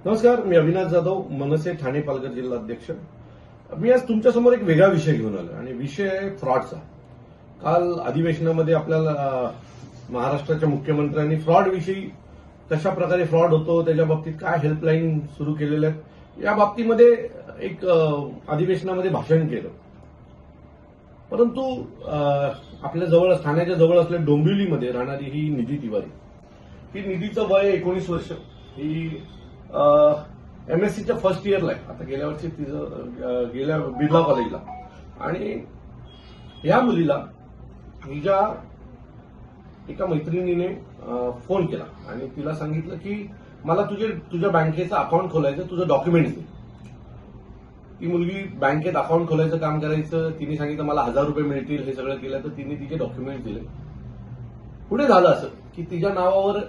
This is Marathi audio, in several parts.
नमस्कार, मी अविनाश जाधव, मनसे ठाणे पालघर जिल्हा अध्यक्ष. मी आज तुमच्यासमोर एक वेगळा विषय घेऊन आलो आणि विषय आहे फ्रॉडचा. काल अधिवेशनामध्ये आपल्याला महाराष्ट्राच्या मुख्यमंत्र्यांनी फ्रॉड विषयी, कशा प्रकारे फ्रॉड होतो, त्याच्या बाबतीत काय हेल्पलाईन सुरू केलेल्या आहेत या बाबतीमध्ये एक अधिवेशनामध्ये भाषण केलं. परंतु आपल्या जवळ, ठाण्याच्या जवळ असलेल्या डोंबिवलीमध्ये राहणारी ही निधी तिवारी, ही निधीचं वय 19 वर्ष, ही एमएससीच्या फर्स्ट इयरला आहे. आता गेल्या वर्षी तिचं गेल्या बिर्ला कॉलेजला. आणि या मुलीला हिच्या एका मैत्रिणीने फोन केला आणि तिला सांगितलं की मला तुझ्या बँकेचं अकाउंट खोलायचं, तुझं डॉक्युमेंट्स दे. ती मुलगी बँकेत अकाउंट खोलायचं काम करायचं. तिने सांगितलं मला 1000 रुपये मिळतील. हे सगळं केलं तर तिने तिचे डॉक्युमेंट दिले. पुढे झालं असं की तिच्या नावावर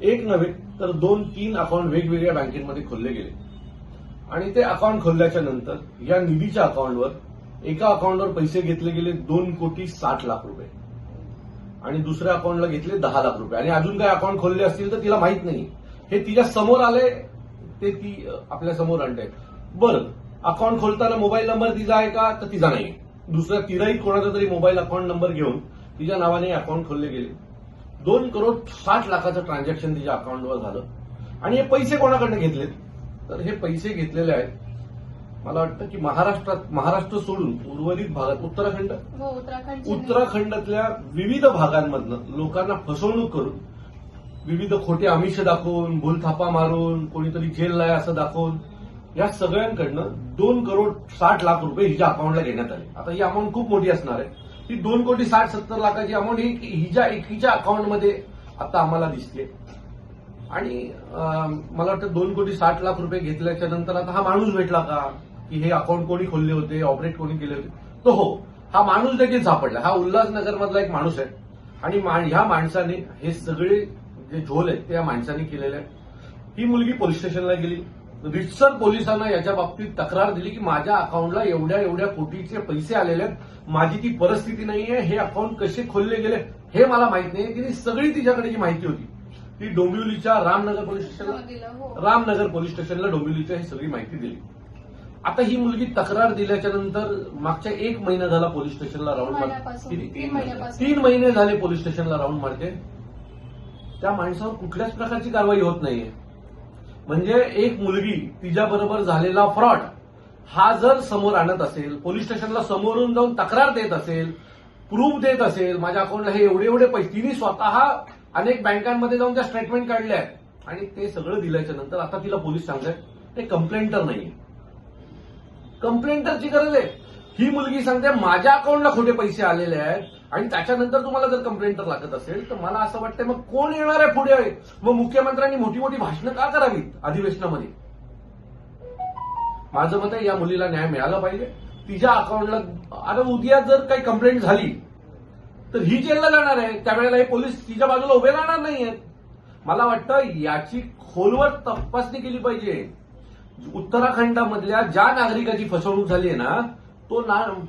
एक नव्हे तर 2-3 अकाउंट वेगवेगळ्या बँकेमध्ये खोलले गेले. आणि ते अकाउंट खोलल्याच्या नंतर या निधीच्या अकाउंटवर, एका अकाउंटवर पैसे घेतले गेले 2,60,00,000 रुपये आणि दुसऱ्या अकाउंटला घेतले 10 लाख रुपये. आणि अजून काही अकाउंट खोलले असतील तर तिला माहित नाही. हे तिच्या समोर आले, ते ती आपल्या समोर आणते. बरं, अकाउंट खोलताना मोबाईल नंबर तिचा आहे का? तर तिचा नाही. दुसऱ्या तिराही कोणाचा तरी मोबाईल अकाउंट नंबर घेऊन तिच्या नावाने अकाउंट खोलले गेले. 2,60,00,000चं ट्रान्झॅक्शन तिच्या अकाउंटवर झालं. आणि हे पैसे कोणाकडनं घेतलेत? तर हे पैसे घेतलेले आहेत, मला वाटतं की महाराष्ट्र सोडून उर्वरित भागात, उत्तराखंडातल्या विविध भागांमधनं लोकांना फसवणूक करून, विविध खोटे आमिष दाखवून, भूलथापा मारून, कोणीतरी जेलला आहे असं दाखवून, या सगळ्यांकडनं 2,60,00,000 रुपये हिच्या अकाउंटला घेण्यात आले. आता ही अमाऊंट खूप मोठी असणार आहे. ही 2,60,70,00,000ची अमाऊंट ही हिच्या एकीच्या अकाउंटमध्ये आता आम्हाला दिसते. आणि मला वाटतं 2,60,00,000 रुपये घेतल्याच्या नंतर आता हा माणूस भेटला का, की हे अकाउंट कोणी खोलले होते, ऑपरेट कोणी केले होते? तो हो, हा माणूस देखील सापडला. हा उल्हासनगरमधला एक माणूस आहे. आणि ह्या माणसाने हे सगळे जे झोल आहेत ते या माणसाने केलेले आहेत. ही मुलगी पोलीस स्टेशनला गेली. रितसर पोलिसांना याच्या बाबतीत तक्रार दिली की माझ्या अकाउंटला एवढ्या कोटीचे पैसे आलेले आहेत, माझी ती परिस्थिती नाहीये, हे अकाउंट कसे खोलले गेले हे मला माहित नाही. तिने सगळी तिच्याकडे जी माहिती होती ती डोंबिवलीच्या रामनगर पोलीस स्टेशनला डोंबिवलीच्या ही सगळी माहिती दिली. आता ही मुलगी तक्रार दिल्याच्या नंतर मागच्या 1 महिना झाला पोलीस स्टेशनला राऊंड मारते. 3 महिने झाले पोलीस स्टेशनला राऊंड मारते. त्या माणसावर कुठल्याच प्रकारची कारवाई होत नाहीये. म्हणजे एक मुलगी, तिच्याबरोबर झालेला फ्रॉड हा जर समोर आणत असेल, पोलीस स्टेशनला समोरून जाऊन तक्रार देत असेल, प्रूफ देत असेल, माझ्या अकाउंटला हे एवढे पैसे, तिने स्वतः अनेक बँकांमध्ये जाऊन त्या स्टेटमेंट काढल्या आहेत आणि ते सगळं दिल्याच्या नंतर आता तिला पोलीस सांगतायत ते कंप्लेंटर नाही, कंप्लेंटरची गरज आहे. ही मुलगी सांगते माझ्या अकाउंटला खोटे पैसे आलेले आहेत आणि त्याच्यानंतर तुम्हाला जर कंप्लेंटर लागत असेल तर मला असं वाटतंय मग कोण येणार आहे पुढे? मग मुख्यमंत्र्यांनी मोठी भाषणं का करावीत अधिवेशनामध्ये? माझं मत आहे या मुलीला न्याय मिळाला पाहिजे. तिच्या अकाउंटला आता उद्या जर काही कंप्लेंट झाली तर ही जेलला जाणार आहे. त्यावेळेला हे पोलीस तिच्या बाजूला उभे राहणार नाहीयेत. मला वाटतं याची खोलवर तपासणी केली पाहिजे. उत्तराखंडामधल्या ज्या नागरिकाची फसवणूक झाली आहे ना,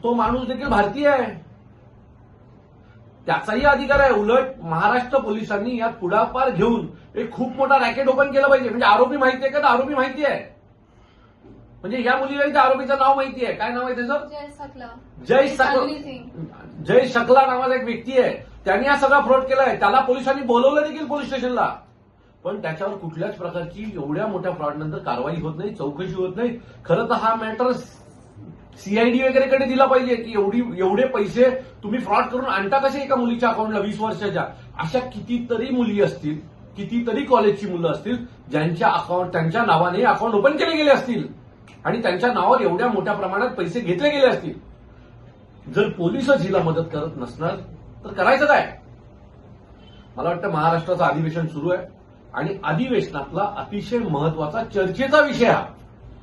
तो माणूस देखील भारतीय आहे, त्याचाही अधिकार आहे. उलट महाराष्ट्र पोलिसांनी यात पुढाकार घेऊन एक खूप मोठा रॅकेट ओपन केला पाहिजे. म्हणजे आरोपी माहिती आहे का? तर आरोपी माहिती आहे. म्हणजे या मुलीला त्या आरोपीचं नाव माहिती आहे. काय नाव आहे त्याचं? जय शकला नावाचा एक व्यक्ती आहे. त्यांनी हा सगळा फ्रॉड केलाय. त्याला पोलिसांनी बोलवलं देखील पोलीस स्टेशनला. पण त्याच्यावर कुठल्याच प्रकारची एवढ्या मोठ्या फ्रॉड नंतर कारवाई होत नाही, चौकशी होत नाही. खरं तर हा मॅटर सीआयडी वगैरेकडे दिला पाहिजे की एवढे पैसे तुम्ही फ्रॉड करून आणता कसे एका मुलीच्या अकाउंटला 20 वर्षाच्या? अशा कितीतरी मुली असतील, कितीतरी कॉलेजची मुलं असतील ज्यांच्या अकाउंट, त्यांच्या नावाने अकाउंट ओपन केले गेले असतील आणि त्यांच्या नावावर एवढ्या मोठ्या प्रमाणात पैसे घेतले गेले असतील. जर पोलीसच हिला मदत करत नसणार तर करायचं काय? मला वाटतं महाराष्ट्राचं अधिवेशन सुरू आहे आणि अधिवेशनातला अतिशय महत्वाचा चर्चेचा विषय हा.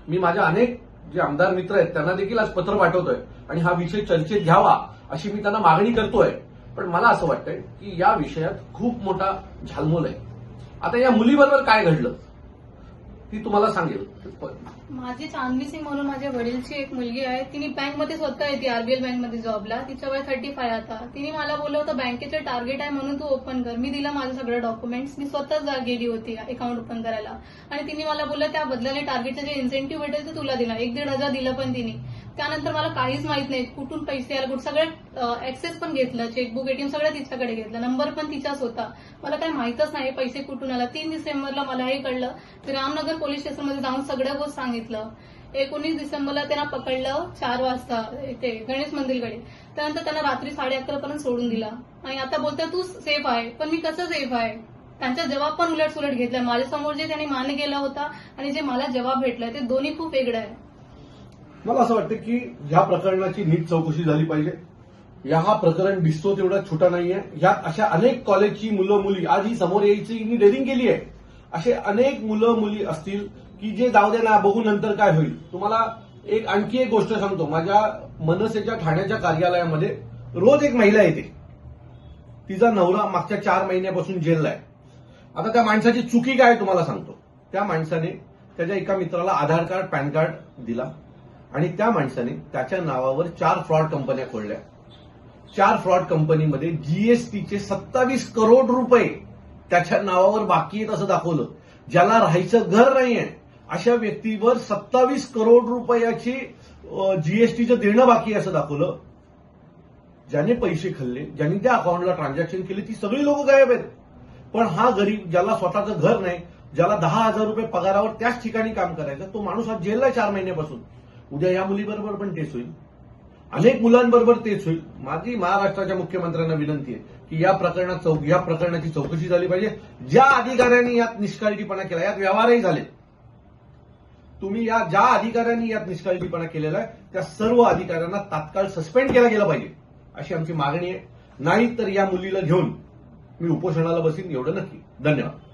मी माझ्या अनेक जे आमदार मित्र आहेत त्यांना देखील आज पत्र पाठवतोय आणि हा विषय चर्चेत घ्यावा अशी मी त्यांना मागणी करतोय. पण मला असं वाटतंय की या विषयात खूप मोठा झालमोल आहे. आता या मुलीबरोबर काय घडलं? ती तुम्हाला सांगेल. माझी चांदनी सिंग म्हणून माझ्या वडीलची एक मुलगी आहे. तिने बँकमध्ये स्वतः येते, आरबीएल बँकमध्ये जॉबला. तिच्या वय 35 आता. तिने मला बोललं होतं बँकेचं टार्गेट आहे म्हणून तू ओपन कर. मी दिलं माझं सगळं डॉक्युमेंट्स. मी स्वतःच गेली होती अकाउंट ओपन करायला आणि तिने मला बोललं त्या बदल्याने टार्गेटचं जे इन्सेंटिव्ह भेटेल ते तुला दिला. 1-1.5 हजार दिलं पण तिने. त्यानंतर मला काहीच माहित नाही कुठून पैसे आले, कुठं सगळं ऍक्सेस पण घेतलं, चेकबुक एटीएम सगळं तिच्याकडे घेतलं, नंबर पण तिचाच होता. मला काही माहितच नाही पैसे कुठून आला. 3 डिसेंबरला मला हे कळलं. ते रामनगर पोलीस स्टेशनमध्ये जाऊन सगळं गोष्ट सांगितलं. 19 डिसेंबरला त्यांना पकडलं 4 वाजता ते गणेश मंदिरकडे. त्यानंतर त्यांना रात्री 11:30 पर्यंत सोडून दिला आणि आता बोलतात तू सेफ आहे. पण मी कसं सेफ आहे? त्यांचा जबाब पण उलटसुलट घेतलाय. माझ्यासमोर जे त्यांनी मान केला होता आणि जे मला जबाब भेटलाय ते दोन्ही खूप वेगळं आहे. मला असं वाटतं की ह्या प्रकरणाची नीट चौकशी झाली पाहिजे. हा प्रकरण दिसतो तेवढा छोटा नाहीये. ह्यात अशा अनेक कॉलेजची मुलं मुली आज ही समोर यायची हिनी डेअरिंग केली आहे. असे अनेक मुलं मुली असतील की जे जाऊ दे ना बघू नंतर काय होईल. तुम्हाला आणखी एक गोष्ट सांगतो. माझ्या मनसेच्या ठाण्याच्या कार्यालयामध्ये रोज एक महिला येते. तिचा नवरा मागच्या 4 महिन्यापासून जेलला आहे. आता त्या माणसाची चुकी काय तुम्हाला सांगतो. त्या माणसाने त्याच्या एका मित्राला आधार कार्ड पॅन कार्ड दिला आणि त्या माणसाने त्याच्या नावावर 4 फ्रॉड कंपन्या खोलल्या. 4 फ्रॉड कंपनीमध्ये जीएसटीचे 27 करोड रुपये त्याच्या नावावर बाकी आहेत असं दाखवलं. ज्याला राहायचं घर नाहीये अशा व्यक्तीवर 27 करोड रुपयाची जीएसटीचं देणं बाकी आहे असं दाखवलं. ज्याने पैसे खाल्ले, ज्यांनी त्या अकाउंटला ट्रान्झॅक्शन केले ती सगळी लोक गायब आहेत. पण हा गरीब ज्याला स्वतःचं घर नाही, ज्याला 10,000 रुपये पगारावर त्याच ठिकाणी काम करायचं, तो माणूस आज जेलला 4 महिन्यापासून. उद्या या मुलीबरोबर पण तेच होईल, अनेक मुलांबरोबर तेच होईल. माझी महाराष्ट्राच्या मुख्यमंत्र्यांना विनंती आहे की या प्रकरणाची चौकशी झाली पाहिजे. ज्या अधिकाऱ्यांनी यात निष्काळजीपणा केला, यात व्यवहारही झाले, तुम्ही ज्या अधिकाऱ्यांनी यात निष्काळजीपणा केलेला आहे त्या सर्व अधिकाऱ्यांना तात्काळ सस्पेंड केला गेला पाहिजे अशी आमची मागणी आहे. नाही तर या मुलीला घेऊन मी उपोषणाला बसीन, एवढं नक्की. धन्यवाद.